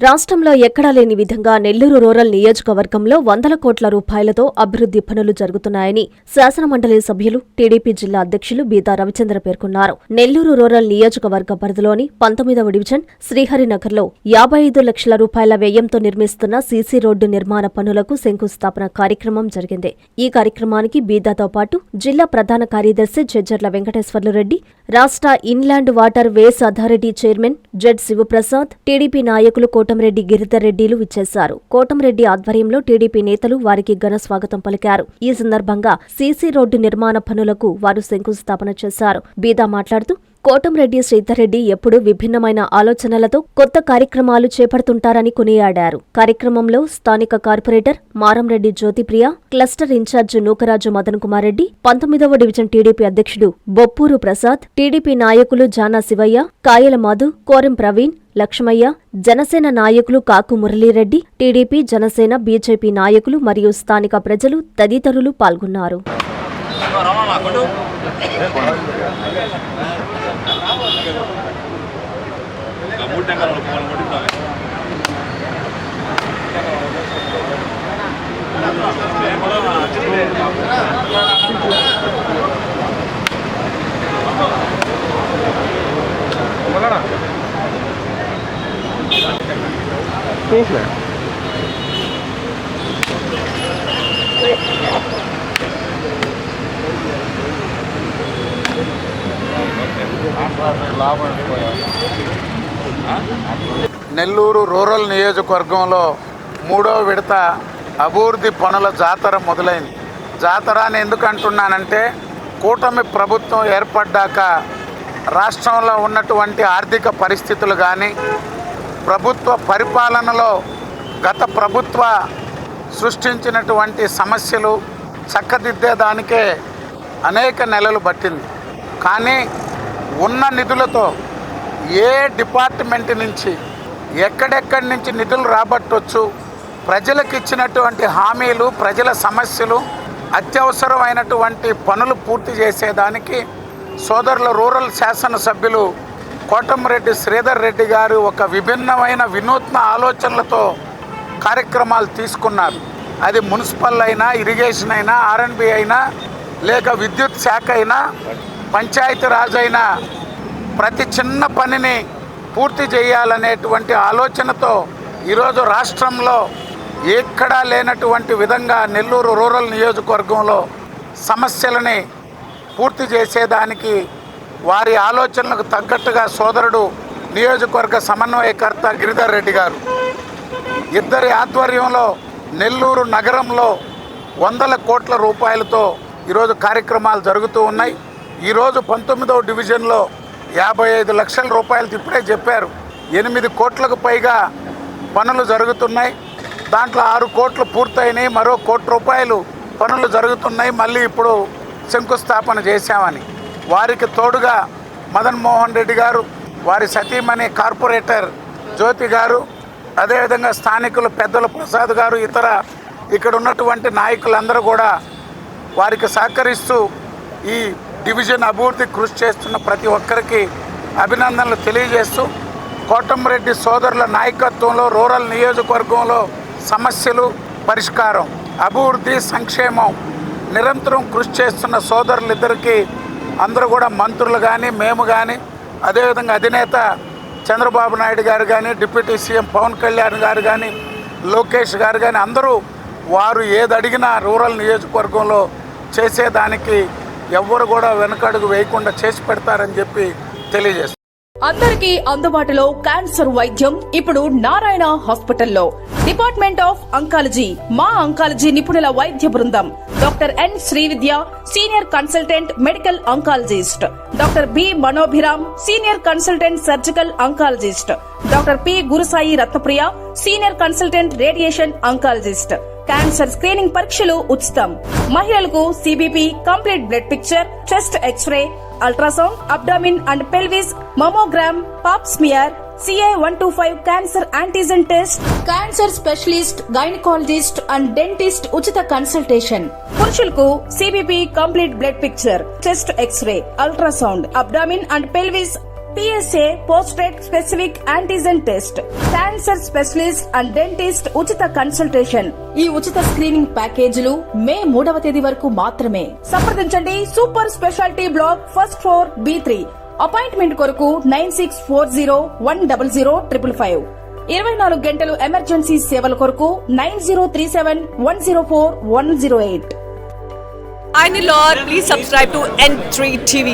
రాష్ట్రంలో ఎక్కడా లేని విధంగా నెల్లూరు రూరల్ నియోజకవర్గంలో వందల కోట్ల రూపాయలతో అభివృద్ధి పనులు జరుగుతున్నాయని శాసనమండలి సభ్యులు టీడీపీ జిల్లా అధ్యక్షులు బీదా రవిచంద్ర పేర్కొన్నారు. నెల్లూరు రూరల్ నియోజకవర్గ పరిధిలోని 19వ డివిజన్ శ్రీహరినగర్లో 55 లక్షల రూపాయల వ్యయంతో నిర్మిస్తున్న సీసీ రోడ్డు నిర్మాణ పనులకు శంకుస్థాపన కార్యక్రమం జరిగింది. ఈ కార్యక్రమానికి బీదాతో పాటు జిల్లా ప్రధాన కార్యదర్శి జెజ్జర్ల వెంకటేశ్వర్లురెడ్డి, రాష్ట్ర inland waterways authority chairman Z Sivaprasad, TDP నాయకులు కోటంరెడ్డి గిరిధర్ రెడ్డిలు విచ్చేశారు. కోటంరెడ్డి ఆధ్వర్యంలో టీడీపీ నేతలు వారికి ఘన స్వాగతం పలికారు. ఈ సందర్భంగా సీసీ రోడ్డు నిర్మాణ పనులకు వారు శంకుస్థాపన చేశారు. బీదా మాట్లాడుతూ కోటంరెడ్డి శ్రీధర్రెడ్డి ఎప్పుడూ విభిన్నమైన ఆలోచనలతో కొత్త కార్యక్రమాలు చేపడుతుంటారని కొనియాడారు. కార్యక్రమంలో స్థానిక corporator Maramreddy Jyothipriya, cluster incharge Nookaraju Madan Kumar Reddy, 19వ డివిజన్ టీడీపీ అధ్యక్షుడు బొప్పూరు ప్రసాద్, టీడీపీ నాయకులు జానా శివయ్య, కాయల మధు, కోరెం ప్రవీణ్, లక్ష్మయ్య, జనసేన నాయకులు కాకు మురళీరెడ్డి, టీడీపీ, జనసేన, బీజేపీ నాయకులు మరియు స్థానిక ప్రజలు తదితరులు పాల్గొన్నారు. నెల్లూరు రూరల్ నియోజకవర్గంలో 3వ విడత అభివృద్ధి పనుల జాతర మొదలైంది. జాతర అని ఎందుకు అంటున్నానంటే, కూటమి ప్రభుత్వం ఏర్పడ్డాక రాష్ట్రంలో ఉన్నటువంటి ఆర్థిక పరిస్థితులు కానీ, ప్రభుత్వ పరిపాలనలో గత ప్రభుత్వ సృష్టించినటువంటి సమస్యలు చక్కదిద్దేదానికే అనేక నెలలు పట్టింది. కానీ ఉన్న నిధులతో ఏ డిపార్ట్మెంట్ నుంచి ఎక్కడెక్కడి నుంచి నిధులు రాబట్టవచ్చు, ప్రజలకు ఇచ్చినటువంటి హామీలు, ప్రజల సమస్యలు, అత్యవసరమైనటువంటి పనులు పూర్తి చేసేదానికి సోదరుల రూరల్ శాసనసభ్యులు కోటంరెడ్డి శ్రీధర్ రెడ్డి గారు ఒక విభిన్నమైన వినూత్న ఆలోచనలతో కార్యక్రమాలు తీసుకున్నారు. అది మున్సిపల్ అయినా, ఇరిగేషన్ అయినా, ఆర్ఎండ్బి అయినా, లేక విద్యుత్ శాఖ అయినా, పంచాయతీరాజ్ అయినా, ప్రతి చిన్న పనిని పూర్తి చేయాలనేటువంటి ఆలోచనతో ఈరోజు రాష్ట్రంలో ఎక్కడా లేనటువంటి విధంగా నెల్లూరు రూరల్ నియోజకవర్గంలో సమస్యలని పూర్తి చేసేదానికి వారి ఆలోచనలకు తగ్గట్టుగా సోదరుడు నియోజకవర్గ సమన్వయకర్త గిరిధర్ రెడ్డి గారు ఇద్దరి ఆధ్వర్యంలో నెల్లూరు నగరంలో వందల కోట్ల రూపాయలతో ఈరోజు కార్యక్రమాలు జరుగుతూ ఉన్నాయి. ఈరోజు 19వ డివిజన్లో 55 లక్షల రూపాయలు ఇప్పుడే చెప్పారు. 8 కోట్లకు పైగా పనులు జరుగుతున్నాయి. దాంట్లో 6 కోట్లు పూర్తయినాయి, మరో 1 కోటి రూపాయలు పనులు జరుగుతున్నాయి. మళ్ళీ ఇప్పుడు శంకుస్థాపన చేశామని వారికి తోడుగా మదన్ మోహన్ రెడ్డి గారు, వారి సతీమణి కార్పొరేటర్ జ్యోతి గారు, అదేవిధంగా స్థానికులు పెద్దలు ప్రసాద్ గారు, ఇతర ఇక్కడ ఉన్నటువంటి నాయకులందరూ కూడా వారికి సహకరిస్తూ ఈ డివిజన్ అభివృద్ధి కృషి చేస్తున్న ప్రతి ఒక్కరికి అభినందనలు తెలియజేస్తూ, కోటంరెడ్డి సోదరుల నాయకత్వంలో రూరల్ నియోజకవర్గంలో సమస్యలు పరిష్కారం, అభివృద్ధి, సంక్షేమం నిరంతరం కృషి చేస్తున్న సోదరులిద్దరికీ అందరూ కూడా మంత్రులు కానీ, మేము కానీ, అదేవిధంగా అధినేత చంద్రబాబు నాయుడు గారు కానీ, డిప్యూటీ సీఎం పవన్ కళ్యాణ్ గారు కానీ, లోకేష్ గారు కానీ, అందరూ వారు ఏది అడిగినా రూరల్ నియోజకవర్గంలో చేసేదానికి ఎవ్వరు కూడా వెనకడుగు వేయకుండా చేసి పెడతారని చెప్పి తెలియజేస్తారు. అందరికీ అందుబాటులో క్యాన్సర్ వైద్యం ఇప్పుడు నారాయణ హాస్పిటల్లో. డిపార్ట్మెంట్ ఆఫ్ అంకాలజీ, మా అంకాలజీ నిపుణుల వైద్య బృందం. Doctor N Srividya, senior consultant medical oncologist. Doctor B Manobhiram, senior consultant surgical oncologist. Doctor P Gurusai Ratnapriya, senior consultant radiation oncologist. Cancer screening పరీక్షలు ఉచితం. మహిళలకు CBP, complete blood picture, chest X-ray, ultrasound, abdomen and pelvis, mammogram, pap smear, CA125 cancer antigen test, cancer specialist, gynaecologist and dentist ఉచిత consultation. పురుషులకు CBP, complete blood picture, chest X-ray, ultrasound, abdomen and pelvis, PSA పోస్ట్రేట్ specific antigen test, cancer specialist and dentist ఉచిత consultation. ఈ ఉచిత screening ప్యాకేజీలు మే 3వ తేదీ వరకు మాత్రమే. సంప్రదించండి super speciality block first floor B3. Appointment కొరకు 9640100555. 24 గంటలు ఎమర్జెన్సీ సేవల కొరకు 9037104108. I'm Lord. Please subscribe to N3 TV.